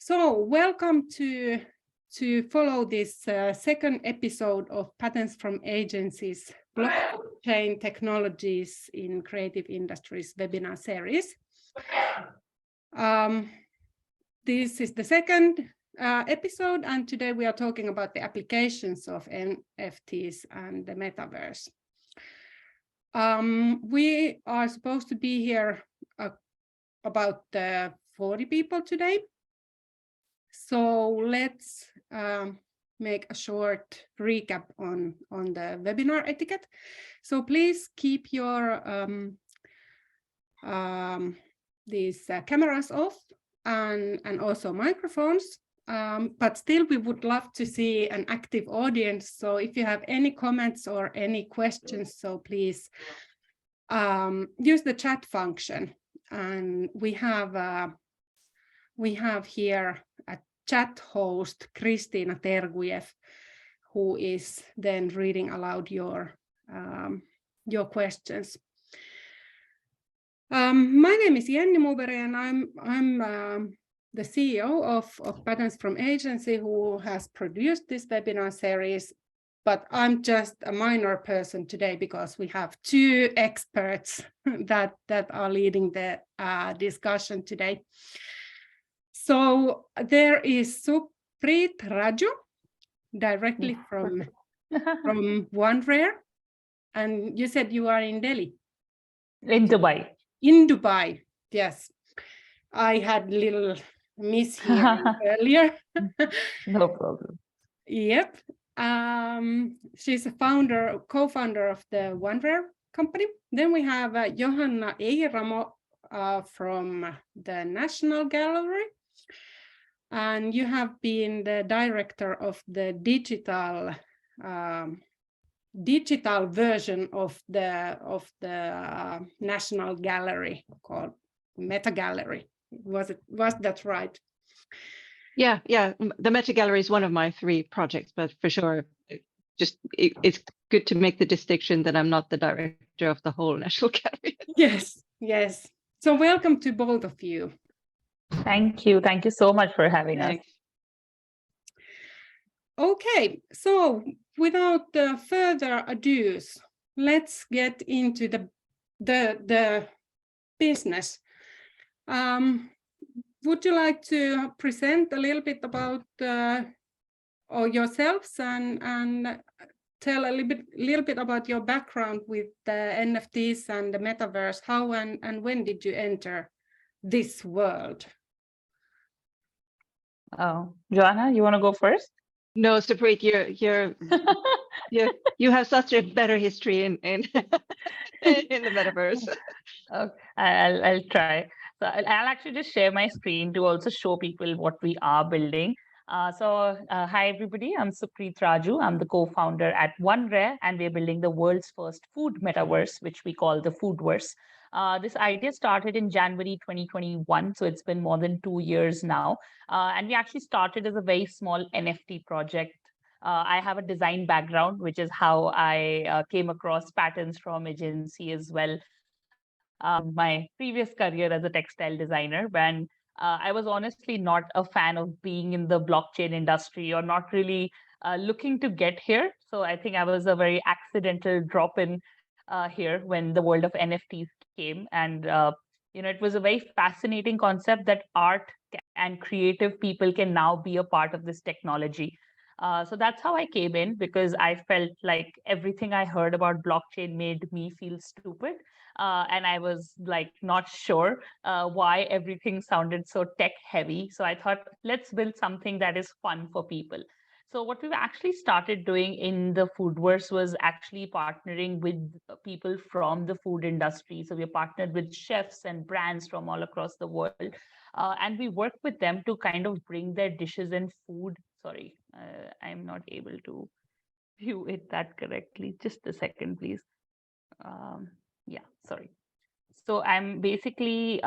So welcome to follow this second episode of Patents from Agencies, Blockchain Technologies in Creative Industries webinar series. This is the second episode, and today we are talking about the applications of NFTs and the Metaverse. We are supposed to be here about 40 people today. So let's make a short recap on the webinar etiquette. So please keep your these cameras off and also microphones. But still, we would love to see an active audience. So if you have any comments or any questions, so please use the chat function. And we have here a chat host, Kristiina Tergujev, who is then reading aloud your questions. My name is Jenni Muberi, and I'm the CEO of Patents from Agency, who has produced this webinar series. But I'm just a minor person today because we have two experts that are leading the discussion today. So there is Supreet Raju, directly from OneRare, and you said you are in Delhi. In Dubai. In Dubai, yes. I had a little mishearing earlier. No problem. Yep. She's a co-founder of the OneRare company. Then we have Johanna Eiramo from the National Gallery. And you have been the director of the digital version of the National Gallery called Meta Gallery. Was that right? Yeah. The Meta Gallery is one of my 3 projects, but for sure, it's good to make the distinction that I'm not the director of the whole National Gallery. Yes. So welcome to both of you. Thank you so much for having us. Okay, so without further ado, let's get into the business. Would you like to present a little bit about yourselves and tell a little bit about your background with the NFTs and the Metaverse? How and when did you enter this world? Oh, Johanna, you want to go first? No, Supreet, you have such a better history in the Metaverse. Okay, I'll try. So I'll actually just share my screen to also show people what we are building. Hi everybody, I'm Supreet Raju. I'm the co-founder at OneRare, and we're building the world's first food metaverse, which we call the Foodverse. This idea started in January 2021, so it's been more than 2 years now. And we actually started as a very small NFT project. I have a design background, which is how I came across Patents from Agency as well. My previous career as a textile designer, when I was honestly not a fan of being in the blockchain industry or not really looking to get here. So I think I was a very accidental drop in here when the world of NFTs came. And, it was a very fascinating concept that art and creative people can now be a part of this technology. So that's how I came in, because I felt like everything I heard about blockchain made me feel stupid. And I was like not sure why everything sounded so tech heavy. So I thought, let's build something that is fun for people. So what we've actually started doing in the Foodverse was actually partnering with people from the food industry. So we partnered with chefs and brands from all across the world. And we work with them to kind of bring their dishes and food. Sorry, I'm not able to view it that correctly. Just a second, please. Yeah, sorry. So I'm basically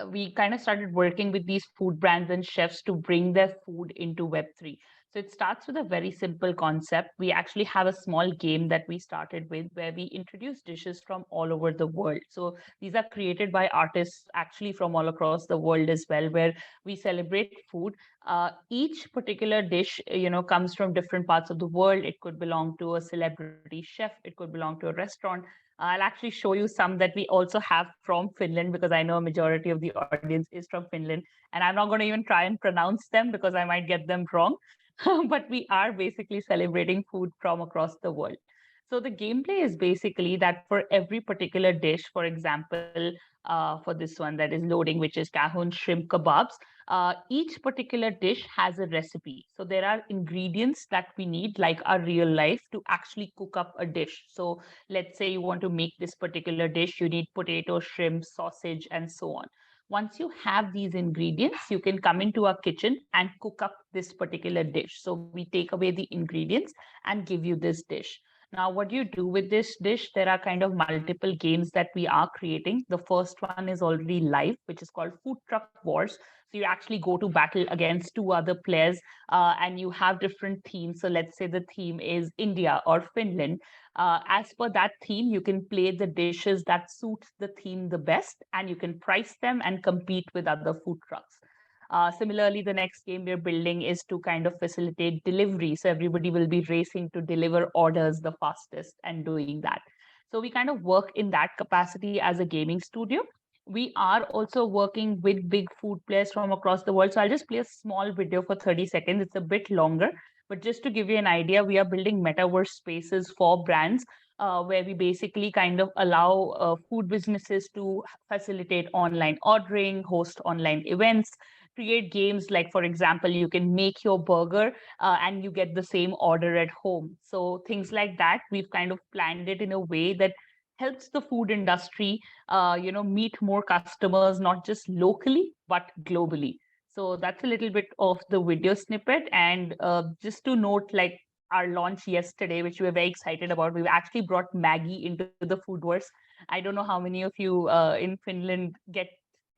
we kind of started working with these food brands and chefs to bring their food into Web3. So it starts with a very simple concept. We actually have a small game that we started with where we introduce dishes from all over the world. So these are created by artists actually from all across the world as well, where we celebrate food. Each particular dish, comes from different parts of the world. It could belong to a celebrity chef. It could belong to a restaurant. I'll actually show you some that we also have from Finland, because I know a majority of the audience is from Finland. And I'm not going to even try and pronounce them because I might get them wrong. But we are basically celebrating food from across the world. So the gameplay is basically that for every particular dish, for example, for this one that is loading, which is Kahun shrimp kebabs, each particular dish has a recipe. So there are ingredients that we need, like our real life, to actually cook up a dish. So let's say you want to make this particular dish, you need potato, shrimp, sausage, and so on. Once you have these ingredients, you can come into our kitchen and cook up this particular dish. So we take away the ingredients and give you this dish. Now, what do you do with this dish? There are kind of multiple games that we are creating. The first one is already live, which is called Food Truck Wars. So you actually go to battle against two other players, and you have different themes. So let's say the theme is India or Finland. As per that theme, you can play the dishes that suit the theme the best, and you can price them and compete with other food trucks. Similarly, the next game we're building is to kind of facilitate delivery. So everybody will be racing to deliver orders the fastest and doing that. So we kind of work in that capacity as a gaming studio. We are also working with big food players from across the world. So I'll just play a small video for 30 seconds. It's a bit longer, but just to give you an idea, we are building metaverse spaces for brands where we basically kind of allow food businesses to facilitate online ordering, host online events, create games like, for example, you can make your burger and you get the same order at home. So things like that, we've kind of planned it in a way that helps the food industry, meet more customers, not just locally, but globally. So that's a little bit of the video snippet. And just to note, like our launch yesterday, which we were very excited about, we've actually brought Maggie into the Foodverse. I don't know how many of you in Finland get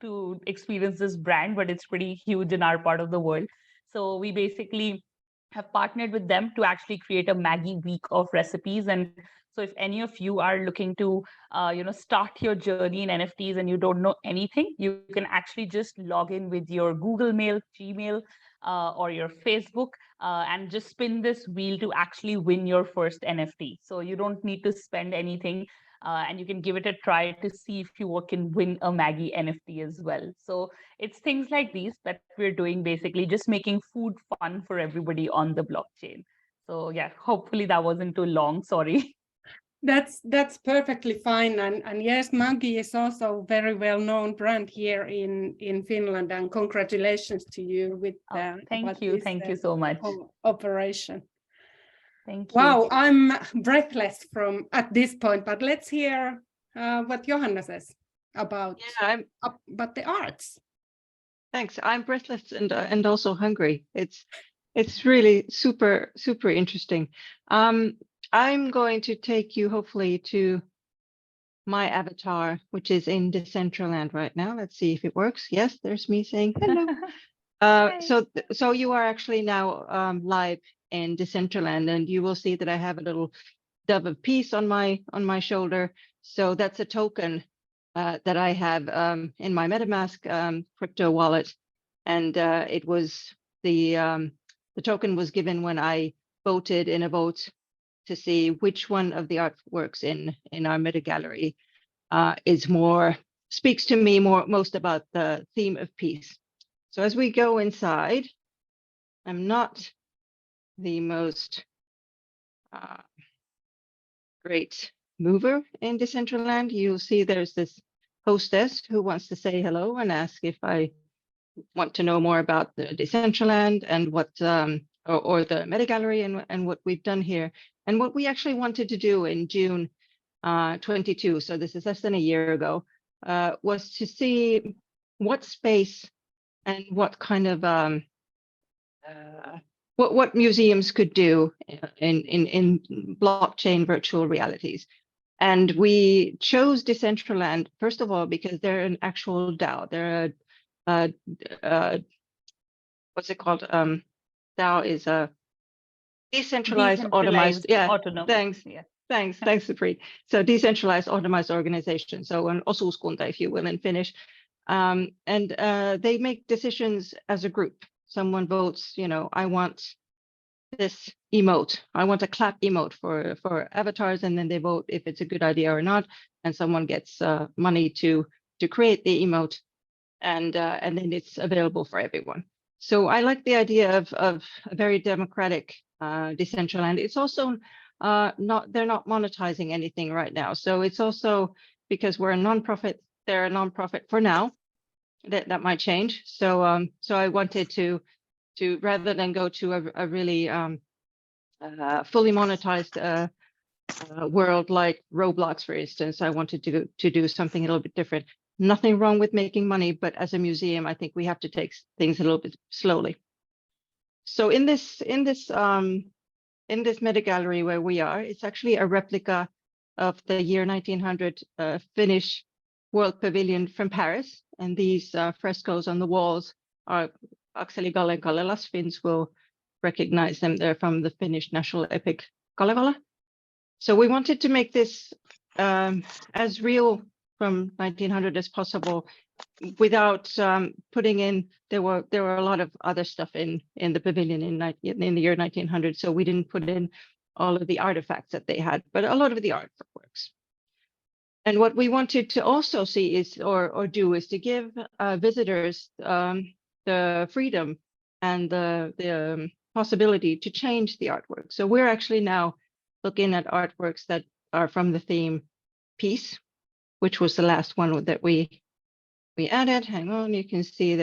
to experience this brand, but it's pretty huge in our part of the world. So we basically have partnered with them to actually create a Maggie week of recipes. And so if any of you are looking to, start your journey in NFTs and you don't know anything, you can actually just log in with your Google Mail, Gmail, or your Facebook, and just spin this wheel to actually win your first NFT. So you don't need to spend anything. And you can give it a try to see if you can win a Maggie NFT as well. So it's things like these that we're doing, basically just making food fun for everybody on the blockchain. So yeah, hopefully that wasn't too long. Sorry. That's perfectly fine, and yes, Maggi is also a very well-known brand here in Finland, and congratulations to you with thank you so much. Operation. Thank you. Wow, I'm breathless at this point, but let's hear what Johanna says about the arts. Thanks. I'm breathless and also hungry. It's really super interesting. I'm going to take you hopefully to my avatar, which is in Decentraland right now. Let's see if it works. Yes, there's me saying hello. So you are actually now live in Decentraland, and you will see that I have a little dove of peace on my shoulder. So that's a token that I have in my MetaMask crypto wallet, and it was the token was given when I voted in a vote to see which one of the artworks in our Meta Gallery speaks to me most about the theme of peace. So as we go inside, I'm not the most great mover in Decentraland. You'll see there's this hostess who wants to say hello and ask if I want to know more about the Decentraland and what or the Meta Gallery and what we've done here. And what we actually wanted to do in June 22, so this is less than a year ago, was to see what space and what kind of what museums could do in blockchain virtual realities. And we chose Decentraland, first of all, because they're an actual DAO. They're what's it called? DAO is a decentralized, autonomous. Yeah, autonomous. Thanks. Yeah. Thanks, Supreet. So decentralized, autonomous organization. So an osuuskunta, if you will, in Finnish. And they make decisions as a group. Someone votes, I want this emote. I want a clap emote for avatars, and then they vote if it's a good idea or not. And someone gets money to create the emote, and then it's available for everyone. So I like the idea of a very democratic Decentraland. It's also they're not monetizing anything right now. So it's also because we're a nonprofit. They're a nonprofit for now. That might change. So so I wanted to rather than go to a really fully monetized world like Roblox, for instance, I wanted to do something a little bit different. Nothing wrong with making money, but as a museum, I think we have to take things a little bit slowly. So in this meta gallery where we are, it's actually a replica of the year 1900 Finnish World Pavilion from Paris. And these frescoes on the walls are Akseli Gallen Kalelas. Finns will recognize them. They're from the Finnish national epic Kalevala. So we wanted to make this as real from 1900 as possible, without putting in. There were a lot of other stuff in the pavilion in the year 1900, so we didn't put in all of the artifacts that they had, but a lot of the artworks. And what we wanted to also see is or do is to give visitors the freedom and the possibility to change the artwork. So we're actually now looking at artworks that are from the theme peace, which was the last one that we added. Hang on, you can see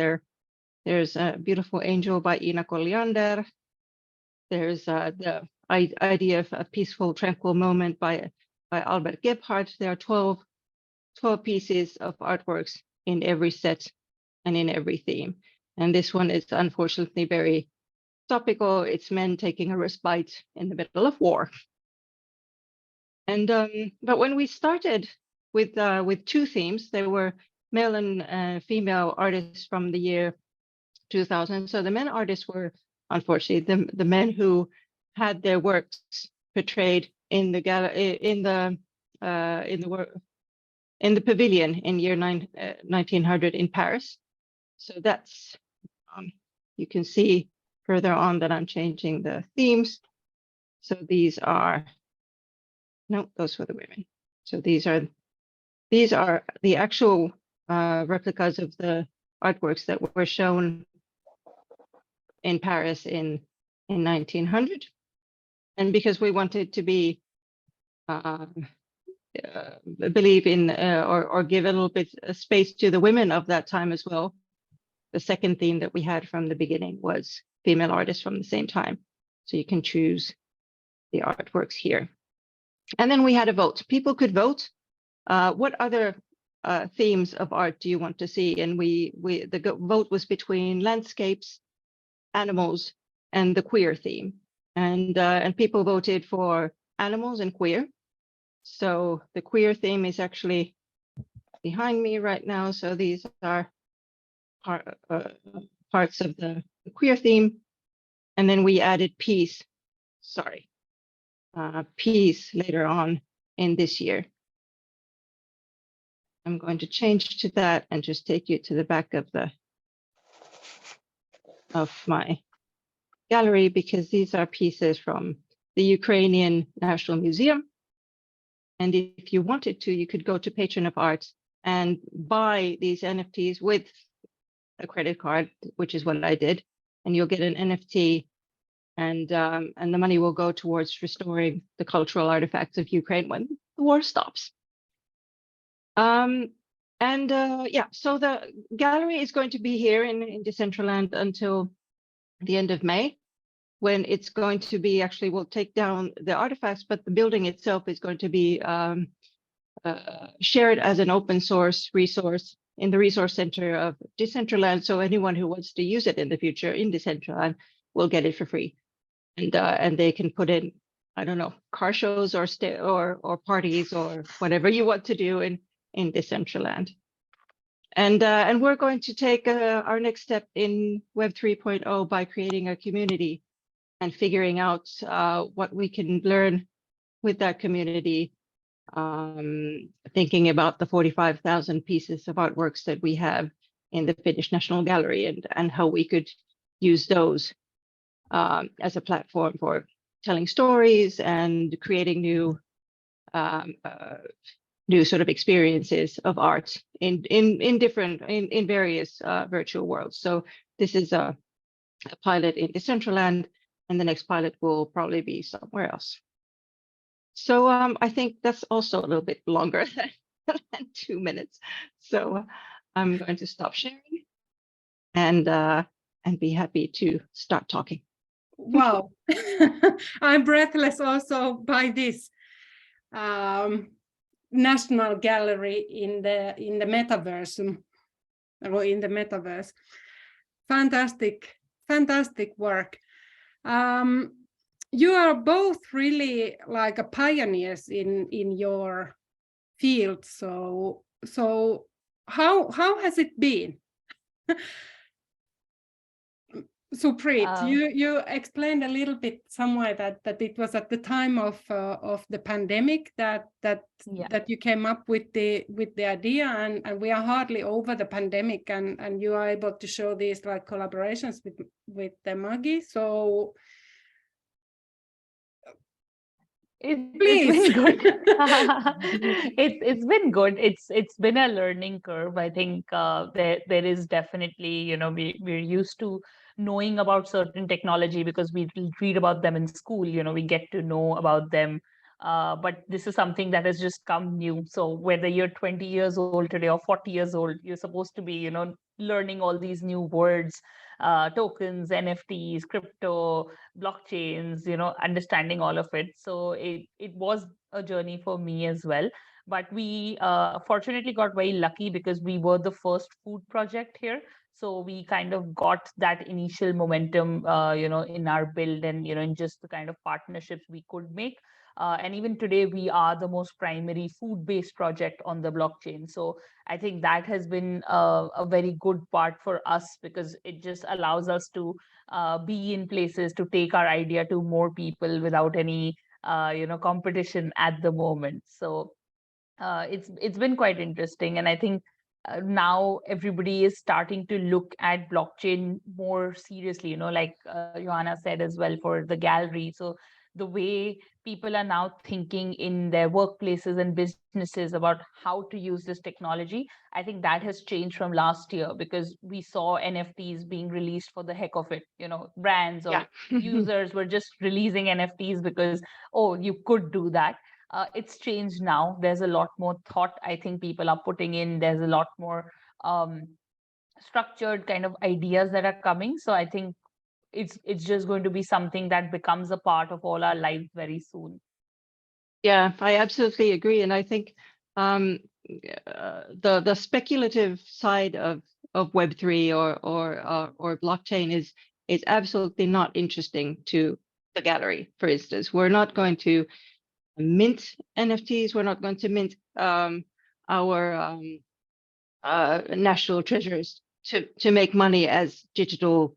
there's a beautiful angel by Ina Colliander. There's the idea of a peaceful, tranquil moment by Albert Gebhardt. There are 12 pieces of artworks in every set and in every theme. And this one is unfortunately very topical. It's men taking a respite in the middle of war. And but when we started with 2 themes, there were male and female artists from the year 2000. So the men artists were unfortunately the men who had their works portrayed in the pavilion in year 1900 in Paris. So that's you can see further on that I'm changing the themes. So these are those were the women. So these are the actual replicas of the artworks that were shown in Paris in 1900. And because we wanted to be believe in or give a little bit of space to the women of that time as well, the second theme that we had from the beginning was female artists from the same time. So you can choose the artworks here. And then we had a vote. People could vote. What other themes of art do you want to see? And the vote was between landscapes, animals, and the queer theme. And people voted for animals and queer. So the queer theme is actually behind me right now. So these are parts of the queer theme. And then we added peace. Peace later on in this year. I'm going to change to that and just take you to the back of my gallery, because these are pieces from the Ukrainian National Museum. And if you wanted to, you could go to Patron of Arts and buy these NFTs with a credit card, which is what I did, and you'll get an NFT, and the money will go towards restoring the cultural artifacts of Ukraine when the war stops. So the gallery is going to be here in Decentraland until the end of May, when it's going to be we'll take down the artifacts, but the building itself is going to be shared as an open source resource in the resource center of Decentraland. So anyone who wants to use it in the future in Decentraland will get it for free, and they can put in I don't know, car shows or parties or whatever you want to do in Decentraland. And we're going to take our next step in Web 3.0 by creating a community and figuring out what we can learn with that community, thinking about the 45,000 pieces of artworks that we have in the Finnish National Gallery and how we could use those as a platform for telling stories and creating new sort of experiences of art in various virtual worlds. So this is a pilot in Decentraland, and the next pilot will probably be somewhere else. So I think that's also a little bit longer than 2 minutes. So I'm going to stop sharing and be happy to start talking. Wow, I'm breathless also by this National Gallery in the Metaverse, or in the Metaverse. Fantastic work. You are both really like a pioneers in your field. So how has it been? Supreet, you explained a little bit somewhere that it was at the time of the pandemic that you came up with the idea, and we are hardly over the pandemic, and you are able to show these like collaborations with the Maggie. So it's been good. It's been good. It's been a learning curve. I think there is definitely, we're used to knowing about certain technology because we read about them in school. We get to know about them. But this is something that has just come new. So whether you're 20 years old today or 40 years old, you're supposed to be, learning all these new words, tokens, NFTs, crypto, blockchains, understanding all of it. So it was a journey for me as well. But we fortunately got very lucky because we were the first food project here. So we kind of got that initial momentum, in our build and, in just the kind of partnerships we could make. And even today, we are the most primary food-based project on the blockchain. So I think that has been a very good part for us because it just allows us to be in places to take our idea to more people without any, competition at the moment. So it's been quite interesting. And I think now everybody is starting to look at blockchain more seriously, like Johanna said as well for the gallery. So the way people are now thinking in their workplaces and businesses about how to use this technology, I think that has changed from last year because we saw NFTs being released for the heck of it. Brands or users were just releasing NFTs because, oh, you could do that. It's changed now. There's a lot more thought I think people are putting in. There's a lot more structured kind of ideas that are coming. So I think it's just going to be something that becomes a part of all our lives very soon. Yeah, I absolutely agree. And I think the speculative side of Web3 or blockchain is absolutely not interesting to the gallery, for instance. We're not going to mint NFTs. We're not going to mint our national treasures to make money as digital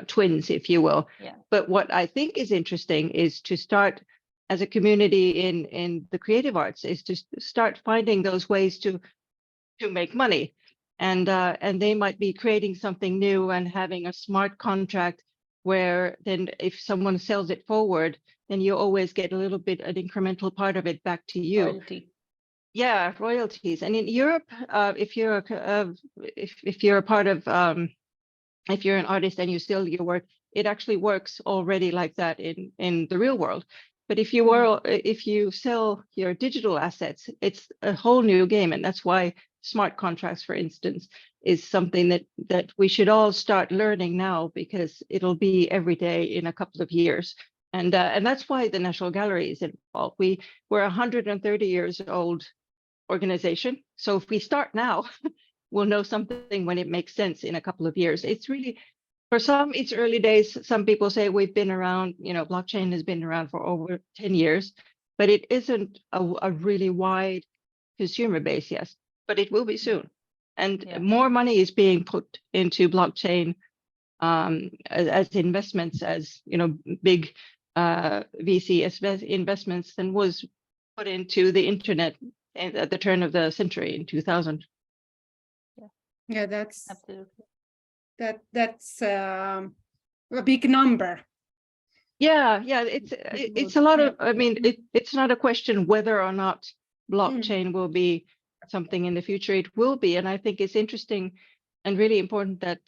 twins, if you will. Yeah. But what I think is interesting is to start as a community in the creative arts is to start finding those ways to make money. And they might be creating something new and having a smart contract where then if someone sells it forward, then you always get a little bit, an incremental part of it back to you. Royalty. Yeah, royalties. And in Europe, if you're a part of, if you're an artist and you sell your work, it actually works already like that in the real world. But if you sell your digital assets, it's a whole new game, and that's why smart contracts, for instance, is something that we should all start learning now because it'll be every day in a couple of years. And that's why the National Gallery is involved. We're a 130 years old organization. So if we start now, we'll know something when it makes sense in a couple of years. It's really For some, it's early days. Some people say we've been around, blockchain has been around for over 10 years, but it isn't a really wide consumer base, yes, but it will be soon. And more money is being put into blockchain as investments, as big VC investments than was put into the internet at the turn of the century in 2000. Yeah, that's Absolutely. that's a big number. Yeah, it's a lot of, I mean, it's not a question whether or not blockchain will be something in the future. It will be, and I think it's interesting and really important that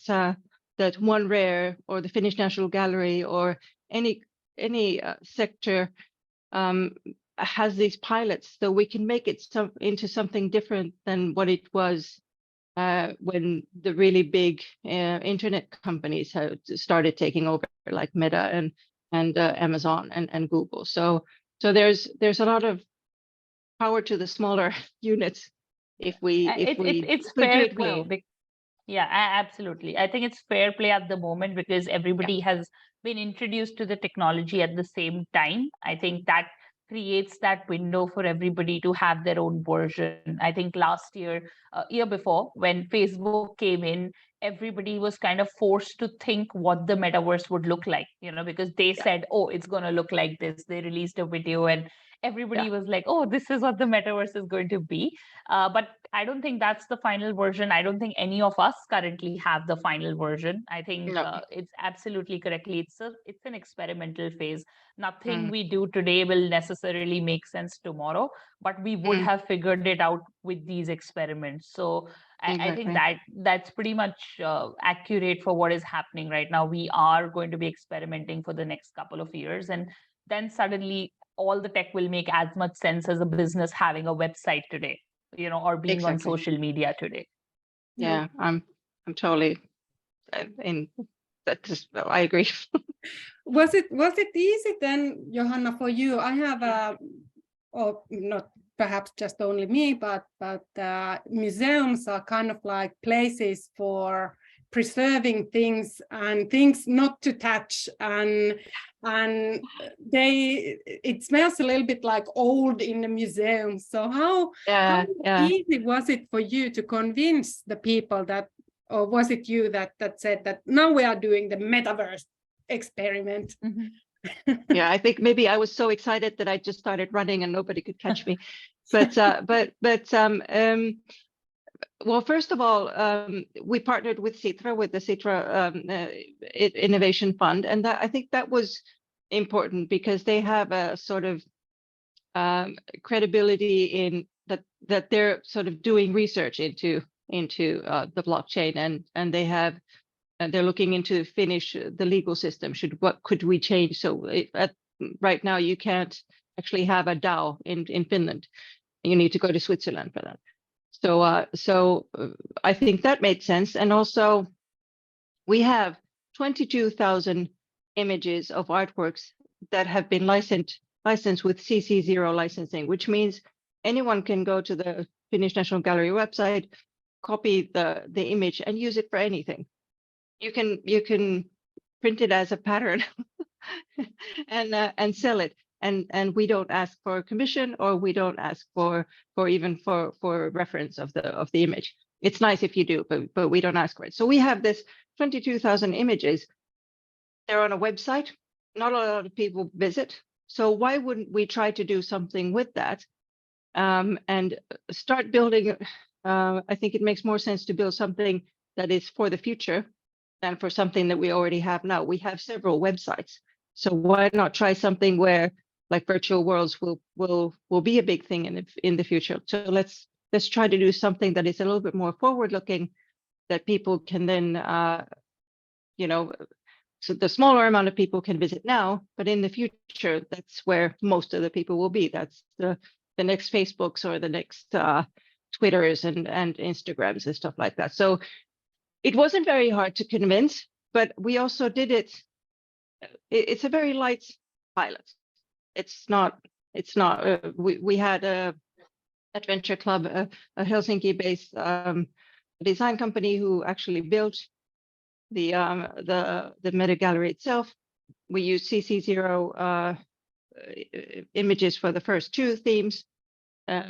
that OneRare or the Finnish National Gallery or any sector has these pilots, so we can make it into something different than what it was when the really big internet companies had started taking over, like Meta and Amazon and Google. So there's a lot of power to the smaller units if we it's fair play. Well. Yeah, absolutely. I think it's fair play at the moment because everybody has been introduced to the technology at the same time. I think that creates that window for everybody to have their own version. I think last year, year before, when Facebook came in, everybody was kind of forced to think what the metaverse would look like, because they said, oh, it's going to look like this. They released a video and everybody was like, oh, this is what the metaverse is going to be. But I don't think that's the final version. I don't think any of us currently have the final version. I think it's absolutely correctly. It's an experimental phase. Nothing we do today will necessarily make sense tomorrow, but we would have figured it out with these experiments. So I think that's pretty much accurate for what is happening right now. We are going to be experimenting for the next couple of years, and then suddenly all the tech will make as much sense as a business having a website today, or being on social media today. Yeah, I'm totally in that. I agree. Was it easy then, Johanna, for you? I have or not perhaps just only me, but museums are kind of like places for preserving things and things not to touch, and it smells a little bit like old in the museum. So how easy was it for you to convince the people that, or was it you that said that now we are doing the metaverse experiment? Yeah, I think maybe I was so excited that I just started running and nobody could catch me. But well, first of all, we partnered with Sitra, with the Sitra Innovation Fund, and I think that was important because they have a sort of credibility in that they're sort of doing research into the blockchain, and they're looking into Finnish the legal system. What could we change? So right now you can't actually have a DAO in Finland. You need to go to Switzerland for that. So I think that made sense. And also we have 22,000 images of artworks that have been licensed with CC0 licensing, which means anyone can go to the Finnish National Gallery website, copy the image and use it for anything. You can print it as a pattern and sell it. And we don't ask for a commission, or we don't ask for reference of the image. It's nice if you do, but we don't ask for it. So we have this 22,000 images. They're on a website. Not a lot of people visit. So why wouldn't we try to do something with that and start building? I think it makes more sense to build something that is for the future than for something that we already have now. We have several websites. So why not try something where like virtual worlds will be a big thing in the future? So let's try to do something that is a little bit more forward looking, that people can then so the smaller amount of people can visit now, but in the future that's where most of the people will be. That's the next Facebooks or the next Twitters and Instagrams and stuff like that. So it wasn't very hard to convince, but we also did it. It's a very light pilot. It's not. We had a adventure club, a Helsinki-based design company who actually built the Meta Gallery itself. We used CC0 images for the first two themes,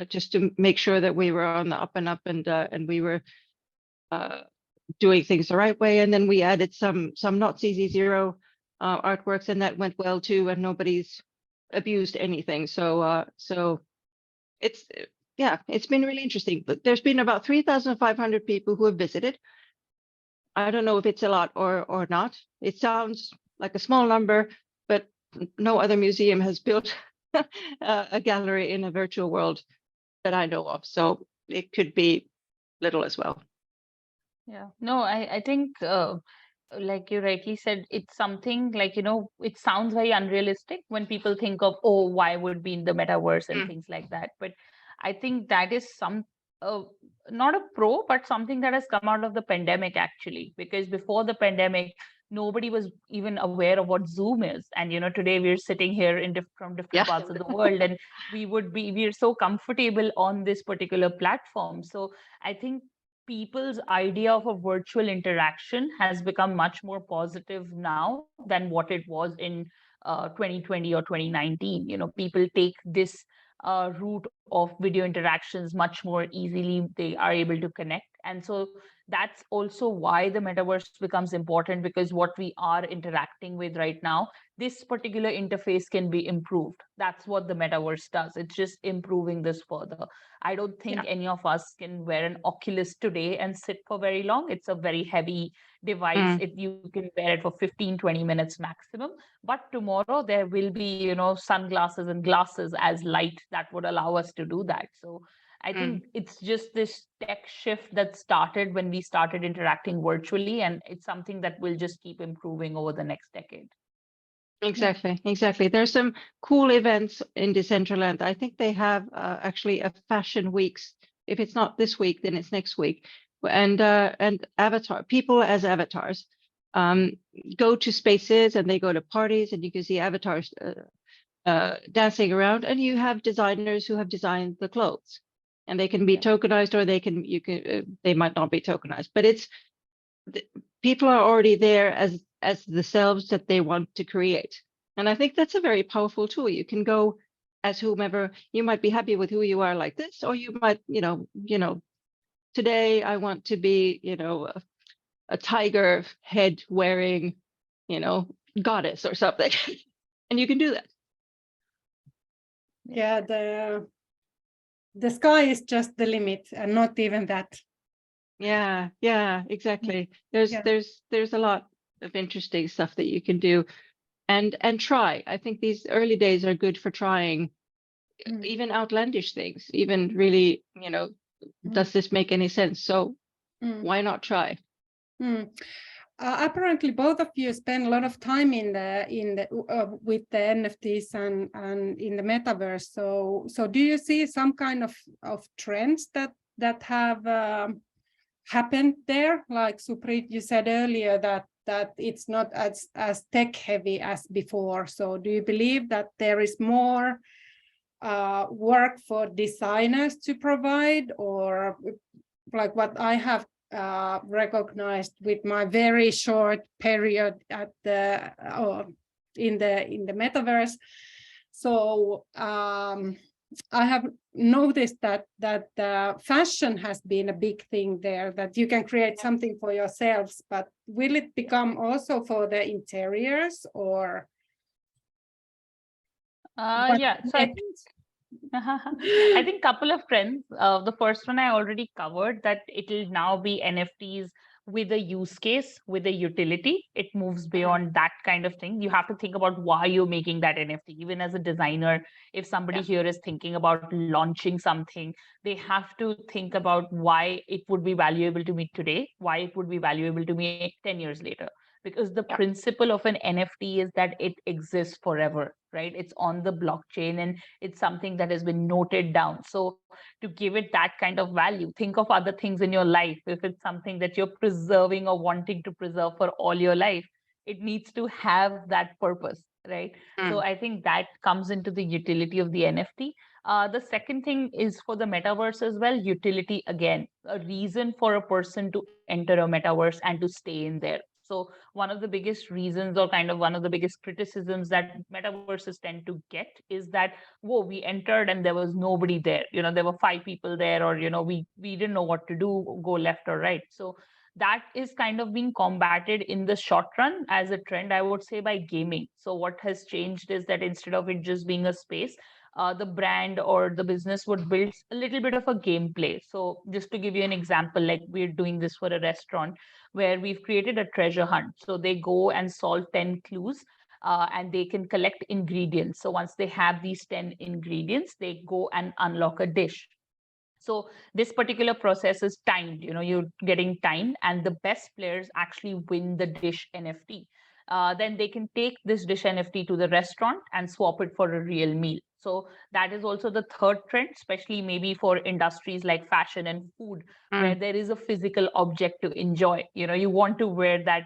just to make sure that we were on the up and up, and we were doing things the right way. And then we added some not CC0 artworks, and that went well too, and nobody's abused anything. So it's it's been really interesting. But there's been about 3,500 people who have visited. I don't know if it's a lot or not. It sounds like a small number, but no other museum has built a gallery in a virtual world that I know of. So it could be little as well. Yeah, no, I think, like you rightly said, it's something like, it sounds very unrealistic when people think of, oh, why would be in the metaverse and things like that. But I think that is not a pro, but something that has come out of the pandemic, actually, because before the pandemic, nobody was even aware of what Zoom is. And, today we're sitting here from different parts of the world, and we're so comfortable on this particular platform. So I think people's idea of a virtual interaction has become much more positive now than what it was in 2020 or 2019. People take this route of video interactions much more easily. They are able to connect. And so that's also why the metaverse becomes important, because what we are interacting with right now, this particular interface can be improved. That's what the metaverse does. It's just improving this further. I don't think any of us can wear an Oculus today and sit for very long. It's a very heavy device. You can wear it for 15, 20 minutes maximum. But tomorrow there will be, sunglasses and glasses as light that would allow us to do that. So I think it's just this tech shift that started when we started interacting virtually, and it's something that will just keep improving over the next decade. Exactly. There's some cool events in Decentraland. I think they have actually a fashion weeks. If it's not this week, then it's next week. And avatar people as avatars go to spaces, and they go to parties, and you can see avatars dancing around, and you have designers who have designed the clothes, and they can be tokenized, or they might not be tokenized, but people are already there as the selves that they want to create. And I think that's a very powerful tool. You can go as whomever. You might be happy with who you are like this, or you might, today I want to be, a tiger head wearing, goddess or something. And you can do that. Yeah, the sky is just the limit, and not even that. Yeah, exactly. There's a lot of interesting stuff that you can do, and try. I think these early days are good for trying even outlandish things, even really, does this make any sense? So why not try? Apparently, both of you spend a lot of time with the NFTs and in the metaverse. So do you see some kind of trends that have happened there? Like Supreet, you said earlier that it's not as tech heavy as before. So do you believe that there is more work for designers to provide, or like what I have recognized with my very short period at in the metaverse? So I have noticed that fashion has been a big thing there, that you can create something for yourselves, but will it become also for the interiors, or? So I think a couple of trends. The first one I already covered, that it'll now be NFTs with a use case, with a utility. It moves beyond that kind of thing. You have to think about why you're making that NFT. Even as a designer, if somebody here is thinking about launching something, they have to think about why it would be valuable to me today, why it would be valuable to me 10 years later. Because the principle of an NFT is that it exists forever, right? It's on the blockchain, and it's something that has been noted down. So to give it that kind of value, think of other things in your life. If it's something that you're preserving or wanting to preserve for all your life, it needs to have that purpose, right? So I think that comes into the utility of the NFT. The second thing is for the metaverse as well, utility again, a reason for a person to enter a metaverse and to stay in there. So one of the biggest reasons, or kind of one of the biggest criticisms that metaverses tend to get, is that, whoa, we entered and there was nobody there. There were 5 people there, or we didn't know what to do, go left or right. So that is kind of being combated in the short run as a trend, I would say, by gaming. So what has changed is that instead of it just being a space, the brand or the business would build a little bit of a gameplay. So just to give you an example, like we're doing this for a restaurant where we've created a treasure hunt. So they go and solve 10 clues, and they can collect ingredients. So once they have these 10 ingredients, they go and unlock a dish. So this particular process is timed, you're getting timed, and the best players actually win the dish NFT. Then they can take this dish NFT to the restaurant and swap it for a real meal. So that is also the third trend, especially maybe for industries like fashion and food, where there is a physical object to enjoy. You want to wear that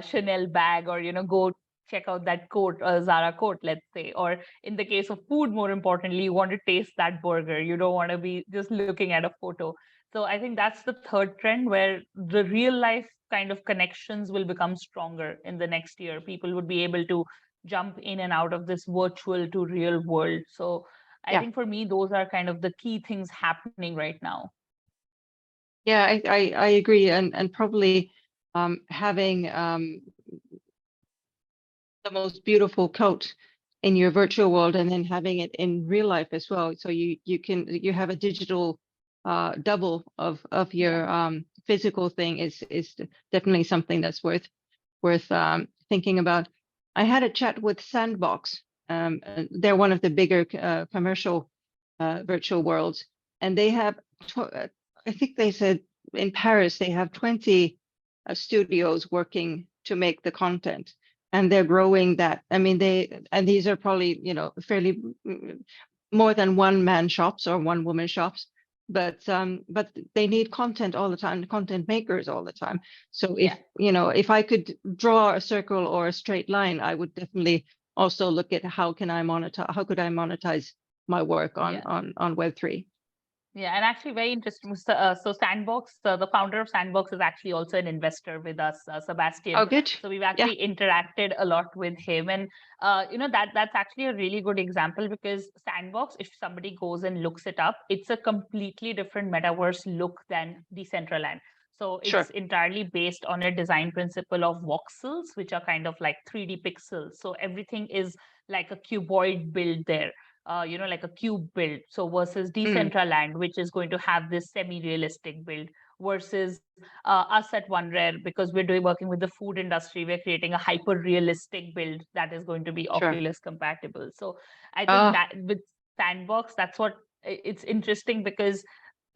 Chanel bag, or go check out that coat, Zara coat, let's say. Or in the case of food, more importantly, you want to taste that burger. You don't want to be just looking at a photo. So I think that's the third trend, where the real life kind of connections will become stronger in the next year. People would be able to jump in and out of this virtual to real world. So I think for me, those are kind of the key things happening right now. Yeah, I agree. And probably having the most beautiful coat in your virtual world, and then having it in real life as well. So you have a digital double of your physical thing is definitely something that's worth thinking about. I had a chat with Sandbox. They're one of the bigger commercial virtual worlds, and they have I think they said in Paris they have 20 studios working to make the content. And they're growing that. I mean, these are probably, fairly more than one-man shops or one-woman shops, but they need content all the time, content makers all the time. So if I could draw a circle or a straight line, I would definitely also look at how could I monetize my work on Web3. Yeah, and actually very interesting. So Sandbox, the founder of Sandbox, is actually also an investor with us, Sebastian. Oh, good. So we've actually interacted a lot with him, and that's actually a really good example, because Sandbox, if somebody goes and looks it up, it's a completely different metaverse look than Decentraland. So it's entirely based on a design principle of voxels, which are kind of like 3D pixels. So everything is like a cuboid build there. Like a cube build. So versus Decentraland, which is going to have this semi-realistic build, versus us at OneRare, because we're working with the food industry, we're creating a hyper-realistic build that is going to be Oculus compatible. So I think that with Sandbox, that's what it's interesting, because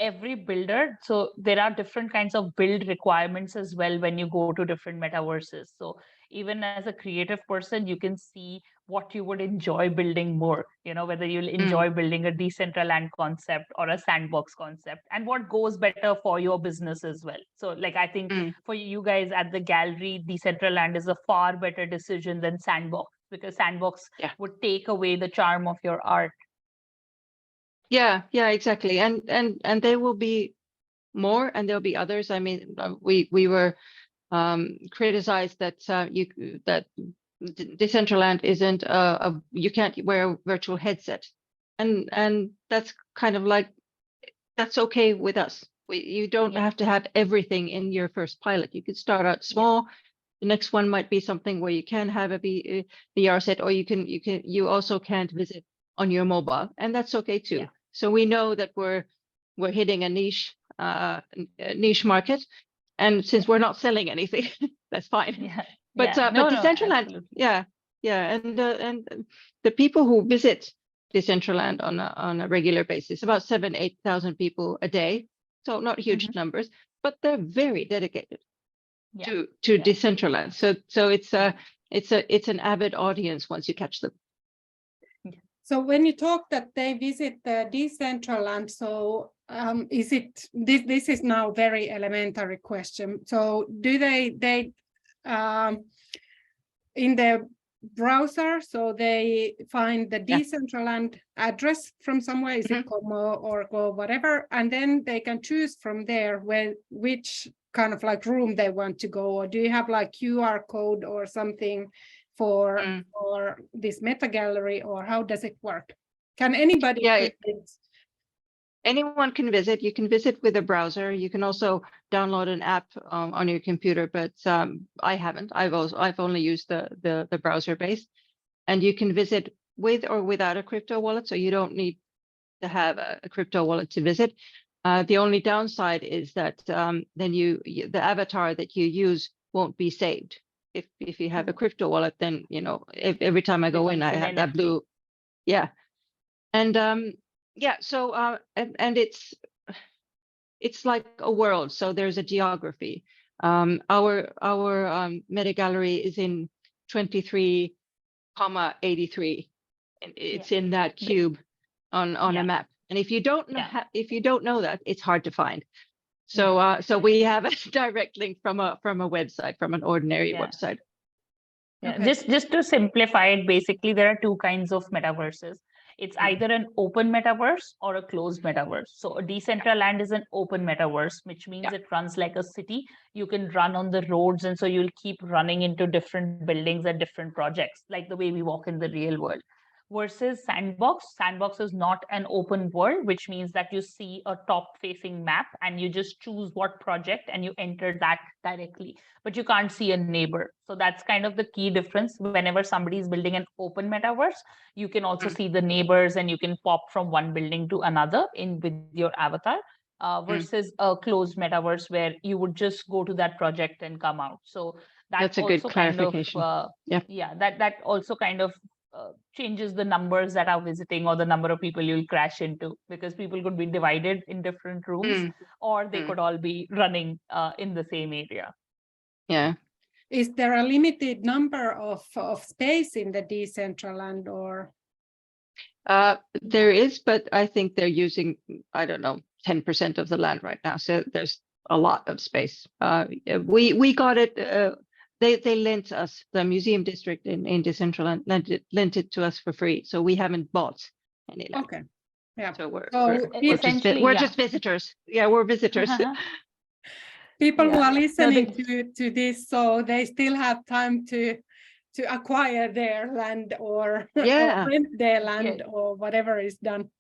every builder, so there are different kinds of build requirements as well when you go to different metaverses. So even as a creative person, you can see what you would enjoy building more, whether you'll enjoy building a Decentraland concept or a Sandbox concept, and what goes better for your business as well. So like, I think for you guys at the gallery, Decentraland is a far better decision than Sandbox, because Sandbox would take away the charm of your art. Yeah, exactly. And there will be more, and there'll be others. I mean, we were criticized that that Decentraland isn't you can't wear a virtual headset, and that's kind of like, that's okay with us. You don't have to have everything in your first pilot. You could start out small. The next one might be something where you can have a VR set, or you also can't visit on your mobile, and that's okay too. So we know that we're hitting a niche market, and since we're not selling anything, that's fine. But Decentraland, and the people who visit Decentraland on a regular basis, about 7,000-8,000 people a day, so not huge numbers, but they're very dedicated to Decentraland. So it's an avid audience once you catch them. So when you talk that they visit the Decentraland, so is it this is now very elementary question. So do they in the browser, so they find the Decentraland address from somewhere, is it Como or Go, whatever, and then they can choose from there which kind of like room they want to go, or do you have like QR code or something for this meta gallery, or how does it work? Can anybody visit? Anyone can visit. You can visit with a browser. You can also download an app on your computer, but I haven't. I've only used the browser base, and you can visit with or without a crypto wallet. So you don't need to have a crypto wallet to visit. The only downside is that then the avatar that you use won't be saved. If you have a crypto wallet, then every time I go in, I have that blue, and so and it's like a world. So there's a geography. Our meta gallery is in 23,83, and it's in that cube on a map. And if you don't know that, it's hard to find. So so we have a direct link from a website, from an ordinary website. Okay. Just to simplify it, basically there are two kinds of metaverses. It's either an open metaverse or a closed metaverse. So a Decentraland is an open metaverse, which means it runs like a city. You can run on the roads, and so you'll keep running into different buildings and different projects, like the way we walk in the real world. Versus Sandbox. Sandbox is not an open world, which means that you see a top-facing map and you just choose what project and you enter that directly, but you can't see a neighbor. So that's kind of the key difference. Whenever somebody is building an open metaverse, you can also see the neighbors and you can pop from one building to another with your avatar. Versus a closed metaverse where you would just go to that project and come out. So that's a good clarification. That also kind of changes the numbers that are visiting or the number of people you'll crash into, because people could be divided in different rooms or they could all be running in the same area. Yeah. Is there a limited number of space in the Decentraland, or? There is, but I think they're using, I don't know, 10% of the land right now. So there's a lot of space. We got it. They lent us, the museum district in Decentraland lent it to us for free. So we haven't bought any land. Okay. Yeah. So we're just visitors. Yeah, we're visitors. People who are listening to this, so they still have time to acquire their land or rent their land or whatever is done.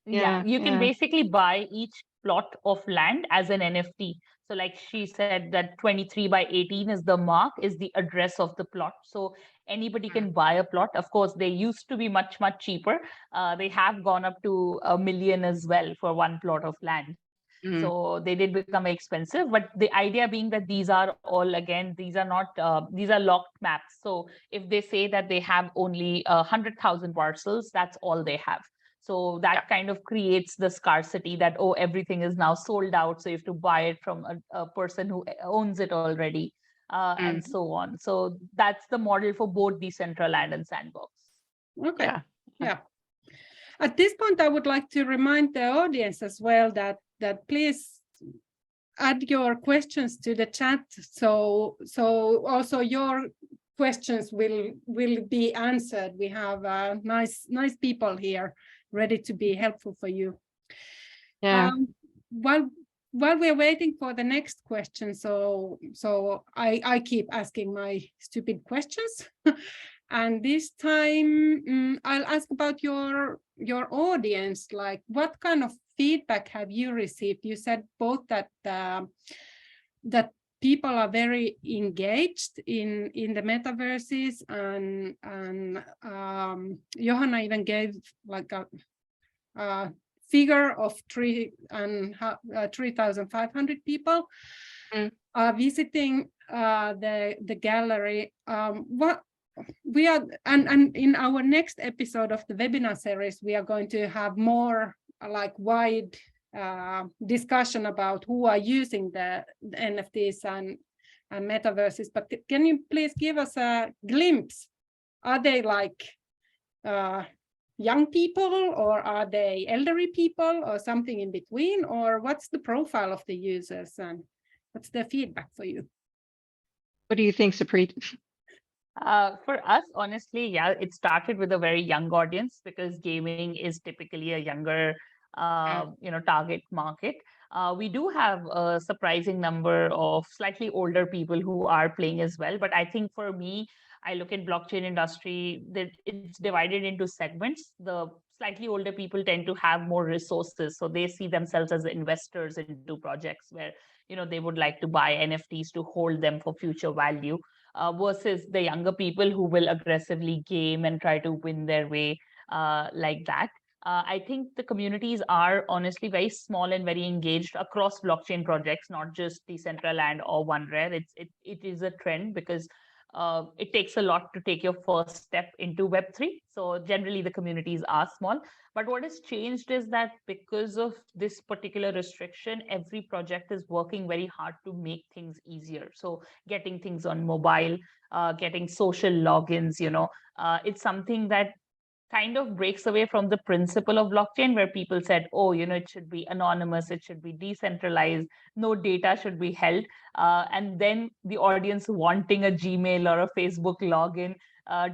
You can basically buy each plot of land as an NFT. So like she said, that 23 by 18 is the mark, is the address of the plot. So anybody can buy a plot. Of course, they used to be much cheaper. They have gone up to $1 million as well for one plot of land. So they did become expensive, but the idea being that these are all, again, these are not, these are locked maps. So if they say that they have only 100,000 parcels, that's all they have. So that kind of creates the scarcity that, oh, everything is now sold out. So you have to buy it from a person who owns it already, and so on. So that's the model for both Decentraland and Sandbox. Okay. Yeah. At this point, I would like to remind the audience as well that please add your questions to the chat. So also your questions will be answered. We have nice people here ready to be helpful for you. Yeah. While we're waiting for the next question, so I keep asking my stupid questions. And this time I'll ask about your audience, like what kind of feedback have you received? You said both that that people are very engaged in the metaverses, and Johanna even gave like a figure of 3,500 people visiting the gallery. What we are, and in our next episode of the webinar series, we are going to have more like wide discussion about who are using the NFTs and metaverses. But can you please give us a glimpse? Are they like young people, or are they elderly people, or something in between, or what's the profile of the users, and what's the feedback for you? What do you think, Supreet? For us, honestly, it started with a very young audience, because gaming is typically a younger target market. We do have a surprising number of slightly older people who are playing as well. But I think for me, I look at blockchain industry that it's divided into segments. The slightly older people tend to have more resources, so they see themselves as investors into projects where they would like to buy NFTs to hold them for future value. Versus the younger people who will aggressively game and try to win their way like that. I think the communities are honestly very small and very engaged across blockchain projects, not just Decentraland or OneRare. It is a trend because it takes a lot to take your first step into Web3. So generally the communities are small. But what has changed is that because of this particular restriction, every project is working very hard to make things easier. So getting things on mobile, getting social logins, it's something that kind of breaks away from the principle of blockchain where people said, oh, it should be anonymous, it should be decentralized, no data should be held. And then the audience wanting a Gmail or a Facebook login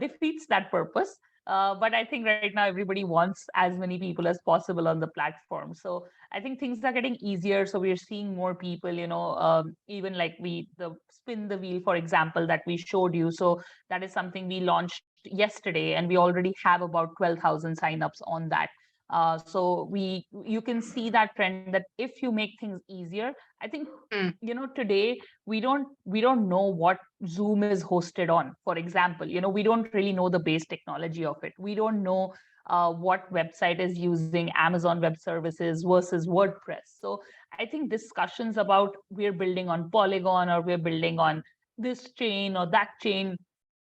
defeats that purpose. But I think right now everybody wants as many people as possible on the platform. So I think things are getting easier. So we're seeing more people, even like the spin the wheel, for example, that we showed you. So that is something we launched yesterday, and we already have about 12,000 signups on that. So you can see that trend that if you make things easier, I think today we don't know what Zoom is hosted on, for example. We don't really know the base technology of it. We don't know what website is using Amazon Web Services versus WordPress. So I think discussions about we're building on Polygon or we're building on this chain or that chain,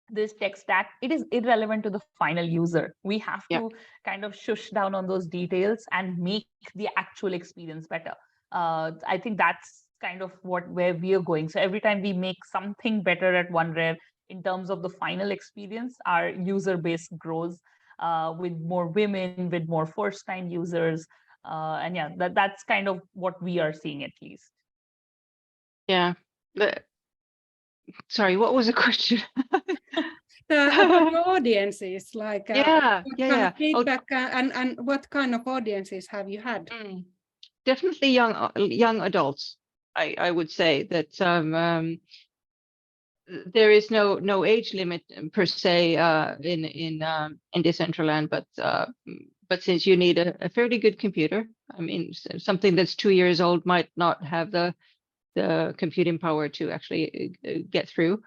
this tech stack, it is irrelevant to the final user. We have to kind of shush down on those details and make the actual experience better. I think that's kind of where we are going. So every time we make something better at OneRare in terms of the final experience, our user base grows with more women, with more first-time users. And yeah, that's kind of what we are seeing at least. Yeah. Sorry, what was the question? About your audiences, like what kind of feedback and what kind of audiences have you had? Definitely young adults. I would say that there is no age limit per se in Decentraland, but since you need a fairly good computer, I mean, something that's 2 years old might not have the computing power to actually get through.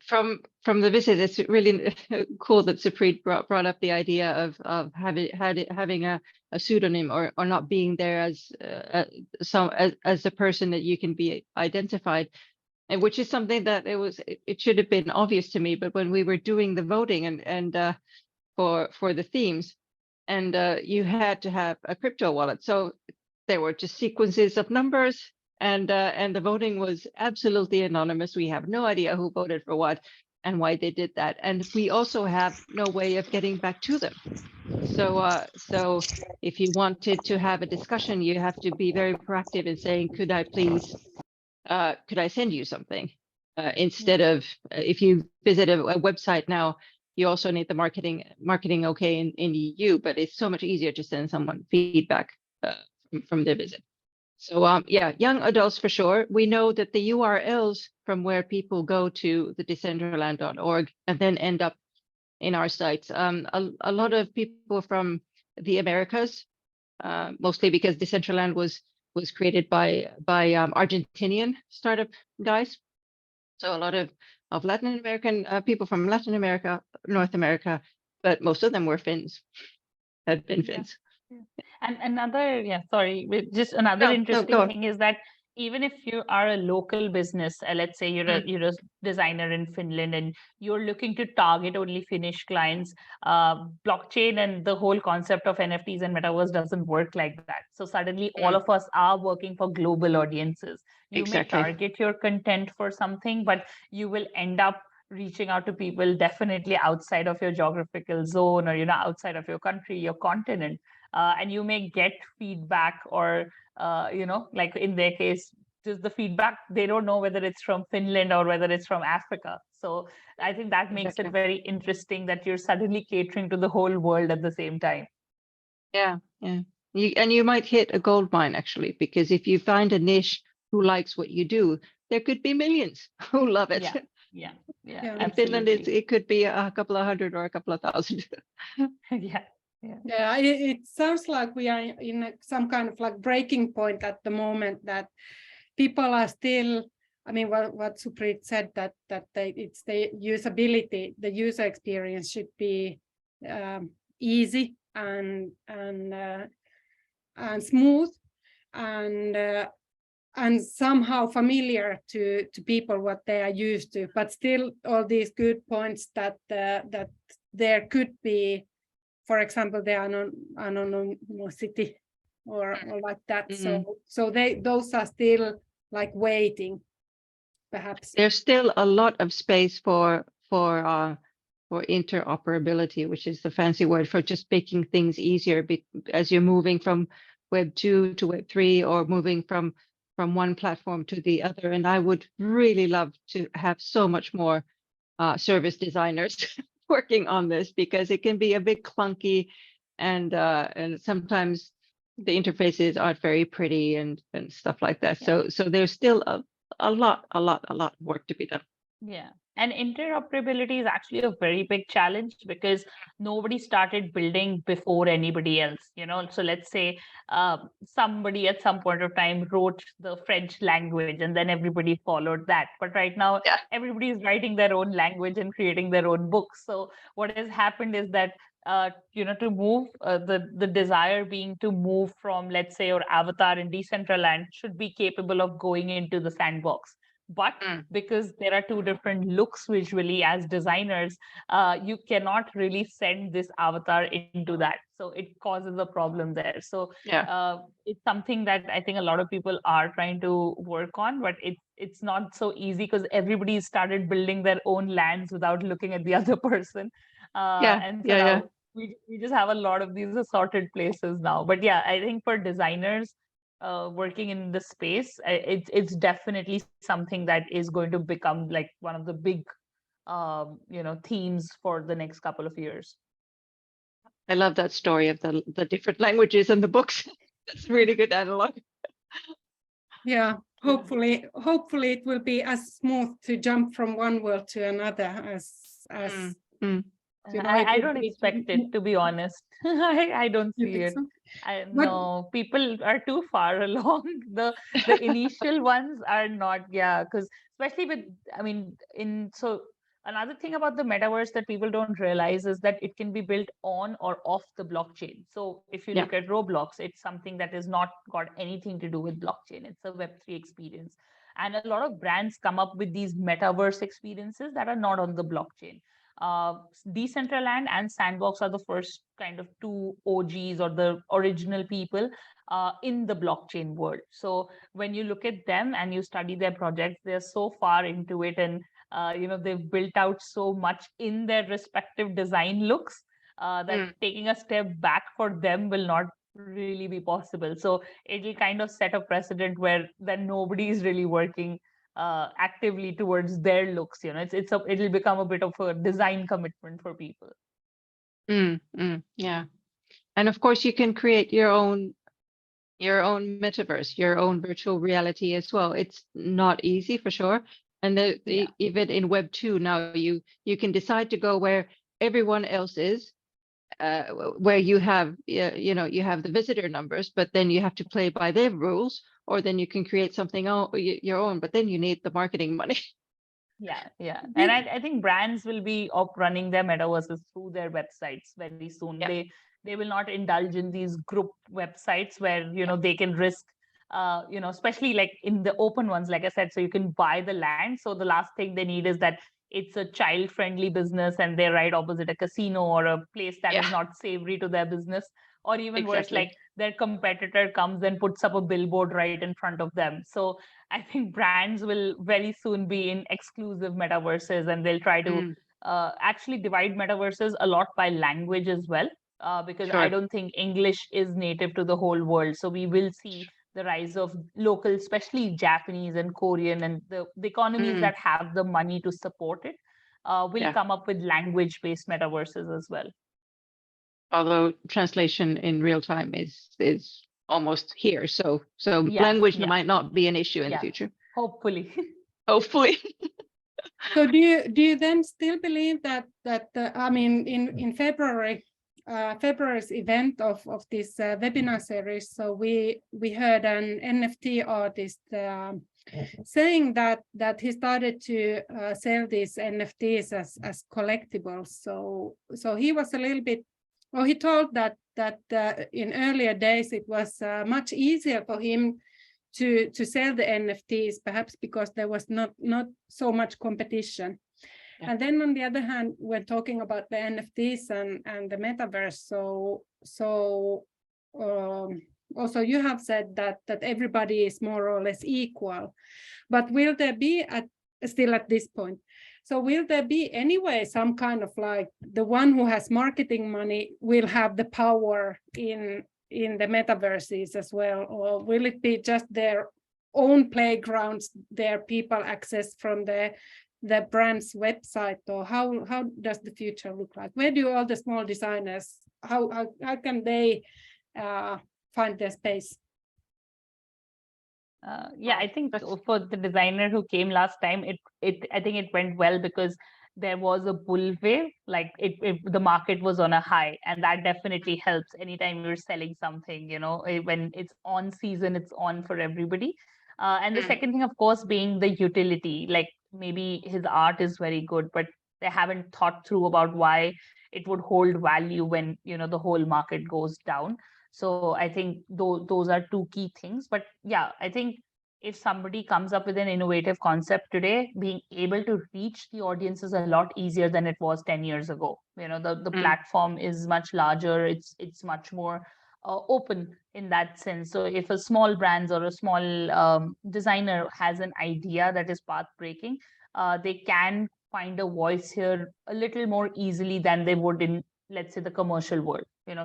From the visit, it's really cool that Supreet brought up the idea of having a pseudonym or not being there as a person that you can be identified, and which is something that it should have been obvious to me. But when we were doing the voting and for the themes, and you had to have a crypto wallet, so there were just sequences of numbers. And the voting was absolutely anonymous. We have no idea who voted for what and why they did that. And we also have no way of getting back to them. So if you wanted to have a discussion, you have to be very proactive in saying, could I send you something? Instead of, if you visit a website now, you also need the marketing okay in the EU, but it's so much easier to send someone feedback from their visit. So young adults for sure. We know that the URLs from where people go to the decentraland.org and then end up in our sites. A lot of people from the Americas, mostly because Decentraland was created by Argentinian startup guys. So a lot of Latin American people from Latin America, North America, but most of them were Finns, had been Finns. And another, just another interesting thing is that even if you are a local business, let's say you're a designer in Finland and you're looking to target only Finnish clients, blockchain and the whole concept of NFTs and Metaverse doesn't work like that. So suddenly all of us are working for global audiences. You may target your content for something, but you will end up reaching out to people definitely outside of your geographical zone or outside of your country, your continent. And you may get feedback or, like in their case, just the feedback, they don't know whether it's from Finland or whether it's from Africa. So I think that makes it very interesting that you're suddenly catering to the whole world at the same time. Yeah. You might hit a gold mine actually, because if you find a niche who likes what you do, there could be millions who love it. Yeah. In Finland, it could be a couple of hundred or a couple of thousand. Yeah, it sounds like we are in some kind of like breaking point at the moment, that people are still, I mean, what Supreet said, that it's the usability, the user experience should be easy and smooth and somehow familiar to people what they are used to. But still, all these good points that that there could be, for example, the anonymity or like that. So those are still like waiting, perhaps. There's still a lot of space for interoperability, which is the fancy word for just making things easier as you're moving from Web 2 to Web 3, or moving from one platform to the other. And I would really love to have so much more service designers working on this, because it can be a bit clunky, and sometimes the interfaces aren't very pretty and stuff like that. So there's still a lot of work to be done. Yeah. And interoperability is actually a very big challenge, because nobody started building before anybody else, So let's say somebody at some point of time wrote the French language, and then everybody followed that. But right now, everybody is writing their own language and creating their own books. So what has happened is that to move, the desire being to move from, let's say, your avatar in Decentraland should be capable of going into the sandbox. But because there are two different looks visually as designers, you cannot really send this avatar into that. So it causes a problem there. So it's something that I think a lot of people are trying to work on, but it's not so easy, because everybody started building their own lands without looking at the other person. Now we just have a lot of these assorted places now. But yeah, I think for designers, working in the space, it's definitely something that is going to become like one of the big themes for the next couple of years. I love that story of the different languages and the books. That's a really good analog. Yeah, hopefully it will be as smooth to jump from one world to another as I don't expect it, to be honest. I don't see it. No, people are too far along. The initial ones are not, because especially with, another thing about the metaverse that people don't realize is that it can be built on or off the blockchain. So if you look at Roblox, it's something that is not got anything to do with blockchain. It's a Web3 experience. And a lot of brands come up with these metaverse experiences that are not on the blockchain. Decentraland and Sandbox are the first kind of two OGs, or the original people in the blockchain world. So when you look at them and you study their projects, they're so far into it, and they've built out so much in their respective design looks that taking a step back for them will not really be possible. So it'll kind of set a precedent where then nobody is really working actively towards their looks. It'll become a bit of a design commitment for people. Yeah, and of course you can create your own metaverse, your own virtual reality as well. It's not easy for sure, and even in Web 2 now, you can decide to go where everyone else is, where you have you have the visitor numbers, but then you have to play by their rules, or then you can create something your own, but then you need the marketing money. Yeah. And I think brands will be running their metaverses through their websites very soon. They will not indulge in these group websites where they can risk especially like in the open ones, like I said, so you can buy the land. So the last thing they need is that it's a child-friendly business and they're right opposite a casino or a place that is not savory to their business. Or even worse, like their competitor comes and puts up a billboard right in front of them. So I think brands will very soon be in exclusive metaverses, and they'll try to actually divide metaverses a lot by language as well, because I don't think English is native to the whole world. So we will see the rise of local, especially Japanese and Korean, and the economies that have the money to support it will come up with language-based metaverses as well. although translation in real time is almost here. So Yeah, language yeah, might not be an issue in the yeah. future. Hopefully. Hopefully. So do you then still believe that I mean in February February's event of this webinar series, so we heard an NFT artist saying that he started to sell these NFTs as collectibles. So he was a little bit, or he told that in earlier days it was much easier for him to sell the NFTs, perhaps because there was not so much competition. Yeah. And then on the other hand, we're talking about the NFTs and the metaverse. So also you have said that everybody is more or less equal, but will there be still at this point? So will there be anyway some kind of like the one who has marketing money will have the power in the metaverses as well, or will it be just their own playgrounds, their people access from the brand's website, or how does the future look like? Where do all the small designers, how can they find their space? Yeah, I think for the designer who came last time, I think it went well because there was a bull wave, like the market was on a high, and that definitely helps anytime you're selling something, when it's on season, it's on for everybody. And the second thing, of course, being the utility, like maybe his art is very good, but they haven't thought through about why it would hold value when, the whole market goes down. So I think those are two key things. But yeah, I think if somebody comes up with an innovative concept today, being able to reach the audience is a lot easier than it was 10 years ago. The platform is much larger. It's much more open in that sense. So if a small brand or a small designer has an idea that is path breaking, they can find a voice here a little more easily than they would in, let's say, the commercial world. In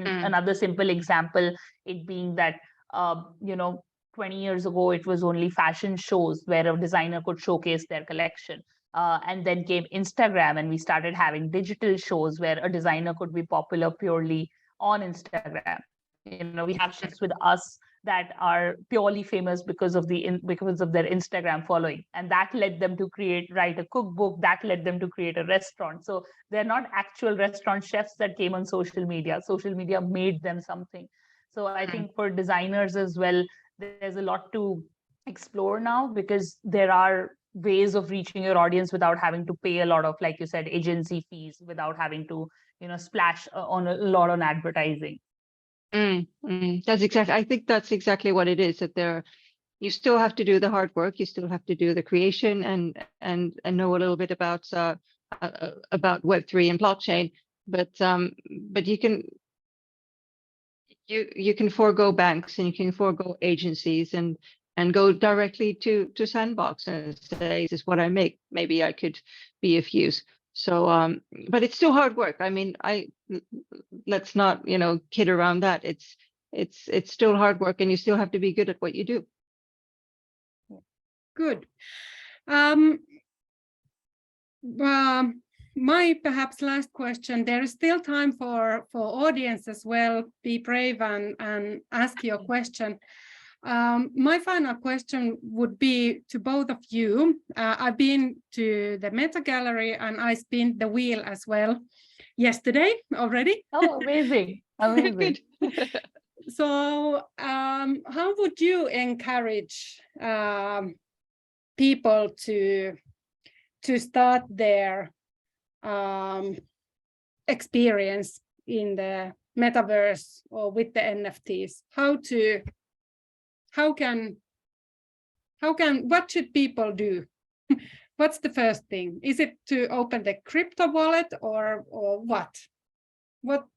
another simple example, it being that 20 years ago it was only fashion shows where a designer could showcase their collection, and then came Instagram, and we started having digital shows where a designer could be popular purely on Instagram. We have chefs with us that are purely famous because of their Instagram following, and that led them to write a cookbook, that led them to create a restaurant. So they're not actual restaurant chefs that came on social media. Social media made them something. So I think for designers as well, there's a lot to explore now, because there are ways of reaching your audience without having to pay a lot of, like you said, agency fees, without having to splash on a lot on advertising. I think that's exactly what it is, that you still have to do the hard work, you still have to do the creation and know a little bit about Web3 and blockchain, but you can forego banks, and you can forego agencies and go directly to Sandbox and say, this is what I make, maybe I could be of use. So but it's still hard work. I mean, let's not kid around that. It's still hard work, and you still have to be good at what you do. Good. My perhaps last question, there is still time for audience as well. Be brave and ask your question. My final question would be to both of you. I've been to the Meta Gallery and I spun the wheel as well yesterday already. Oh, amazing. Amazing. So how would you encourage people to start their experience in the metaverse or with the NFTs? What should people do? What's the first thing? Is it to open the crypto wallet or what? What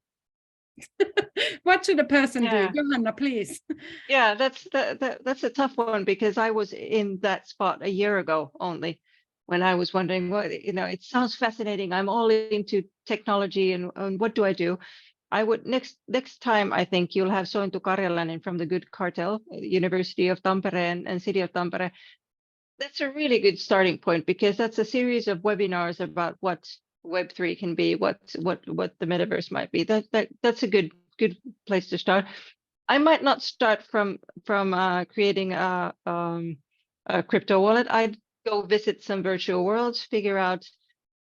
should a person do? Johanna, please. Yeah, that's a tough one, because I was in that spot a year ago only, when I was wondering, well, it sounds fascinating. I'm all into technology, and what do I do? I would next time, I think you'll have Sointu Karjalainen from the Good Cartel, University of Tampere and City of Tampere. That's a really good starting point, because that's a series of webinars about what Web3 can be, what the metaverse might be. That's a good place to start. I might not start from creating a crypto wallet. I'd go visit some virtual worlds, figure out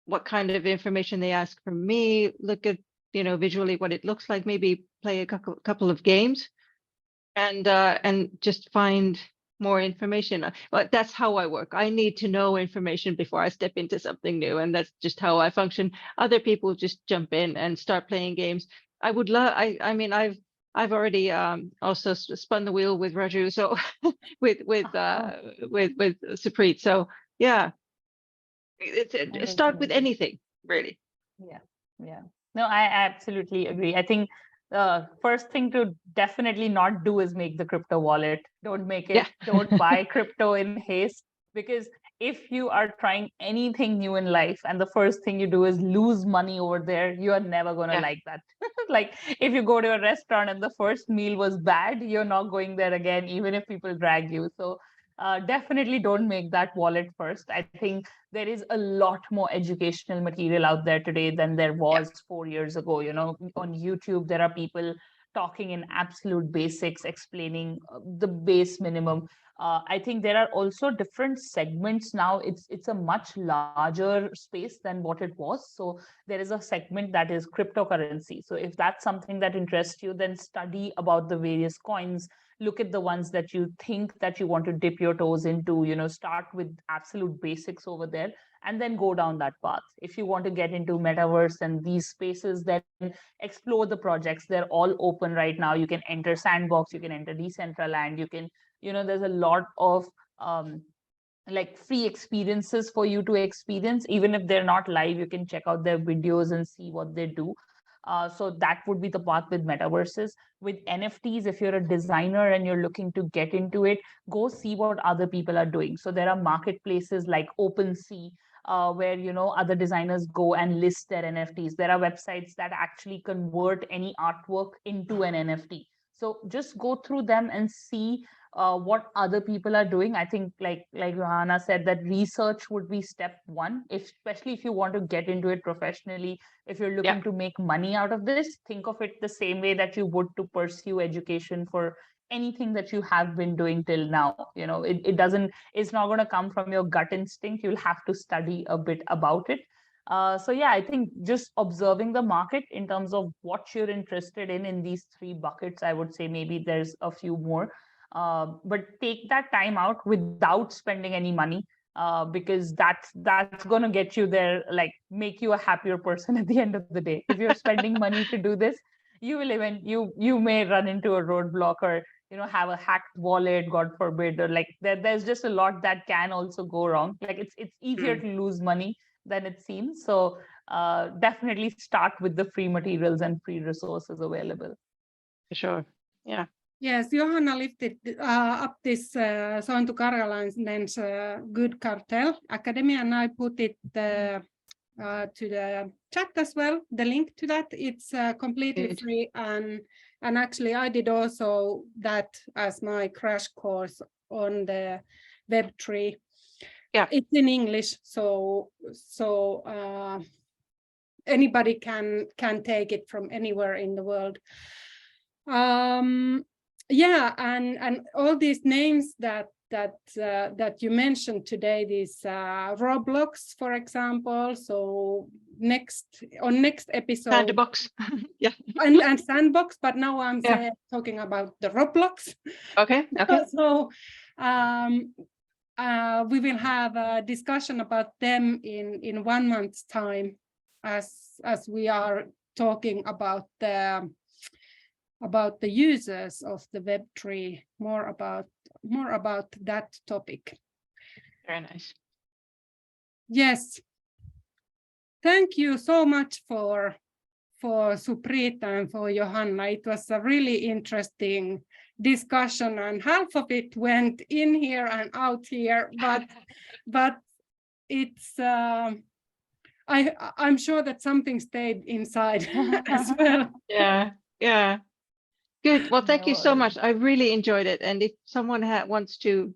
what kind of information they ask from me, look at, visually what it looks like, maybe play a couple of games, and just find more information. But that's how I work. I need to know information before I step into something new, and that's just how I function. Other people just jump in and start playing games. I would love. I mean, I've already also spun the wheel with Raju, so with Supreet. So yeah, start with anything, really. Yeah. No, I absolutely agree. I think the first thing to definitely not do is make the crypto wallet. Don't make it. Yeah. Don't buy crypto in haste, because if you are trying anything new in life and the first thing you do is lose money over there, you are never going to Yeah. like that. Like if you go to a restaurant and the first meal was bad, you're not going there again, even if people drag you. So definitely don't make that wallet first. I think there is a lot more educational material out there today than there was 4 years ago. On YouTube, there are people talking in absolute basics, explaining the base minimum. I think there are also different segments now. It's a much larger space than what it was. So there is a segment that is cryptocurrency. So if that's something that interests you, then study about the various coins. Look at the ones that you think that you want to dip your toes into. Start with absolute basics over there and then go down that path. If you want to get into metaverse and these spaces, then explore the projects. They're all open right now. You can enter Sandbox, you can enter Decentraland, you can, there's a lot of like free experiences for you to experience. Even if they're not live, you can check out their videos and see what they do. So that would be the path with metaverses. With NFTs, if you're a designer and you're looking to get into it, go see what other people are doing. So there are marketplaces like OpenSea, where other designers go and list their NFTs. There are websites that actually convert any artwork into an NFT. So just go through them and see what other people are doing. I think like Johanna said, that research would be step one, especially if you want to get into it professionally. If you're looking to make money out of this, think of it the same way that you would to pursue education for anything that you have been doing till now. It's not going to come from your gut instinct. You'll have to study a bit about it. So yeah, I think just observing the market in terms of what you're interested in these 3 buckets, I would say maybe there's a few more. But take that time out without spending any money, because that's going to get you there, like make you a happier person at the end of the day. If you're spending money to do this, you may run into a roadblock, or have a hacked wallet, God forbid, or like there's just a lot that can also go wrong. Like it's easier to lose money than it seems. So definitely start with the free materials and free resources available. For sure. Yeah. Yes, Johanna lifted up this Sointu Karjalainen's Good Cartel Academy, and I put it to the chat as well, the link to that. It's completely free, and actually I did also that as my crash course on the Web3. Yeah, it's in English, so anybody can take it from anywhere in the world. Yeah, and all these names that you mentioned today, these Roblox, for example. So next episode, Sandbox. Yeah, and Sandbox, but now I'm talking about the Roblox. Okay. So we will have a discussion about them in 1 month's time, as we are talking about the users of the Web3, more about that topic. Very nice. Yes. Thank you so much for Supreet and for Johanna. It was a really interesting discussion, and half of it went in here and out here, but it's I'm sure that something stayed inside as well. Yeah. Good. Well, thank you so much. I really enjoyed it. And if someone wants to,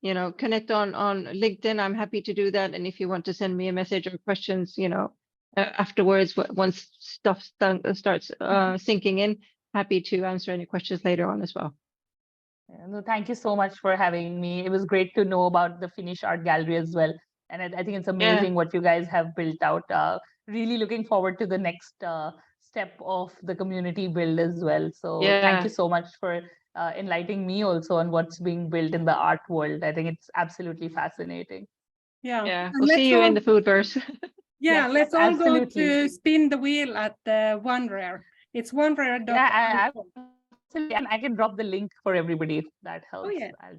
connect on LinkedIn, I'm happy to do that. And if you want to send me a message or questions, afterwards, once stuff starts sinking in. Happy to answer any questions later on as well. No, thank you so much for having me. It was great to know about the Finnish Art Gallery as well. And I think it's amazing what you guys have built out. Really looking forward to the next step of the community build as well. So thank you so much for enlightening me also on what's being built in the art world. I think it's absolutely fascinating. Yeah. We'll see you in the foodverse. Yeah, let's all go to spin the wheel at the OneRare. It's OneRare. Yeah, I can drop the link for everybody if that helps. Oh, yeah, I'll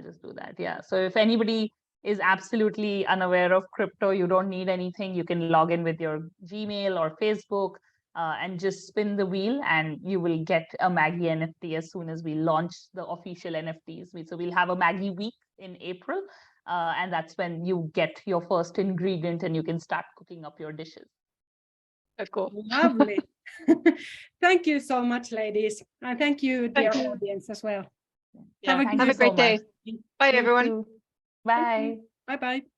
just do that. Yeah. So if anybody is absolutely unaware of crypto, you don't need anything. You can log in with your Gmail or Facebook and just spin the wheel, and you will get a Maggie NFT as soon as we launch the official NFTs. So we'll have a Maggie week in April, and that's when you get your first ingredient and you can start cooking up your dishes. That's cool. Lovely. Thank you so much, ladies. And thank you, dear audience, as well. Yeah, have a great day. Bye, everyone. Bye. Bye-bye.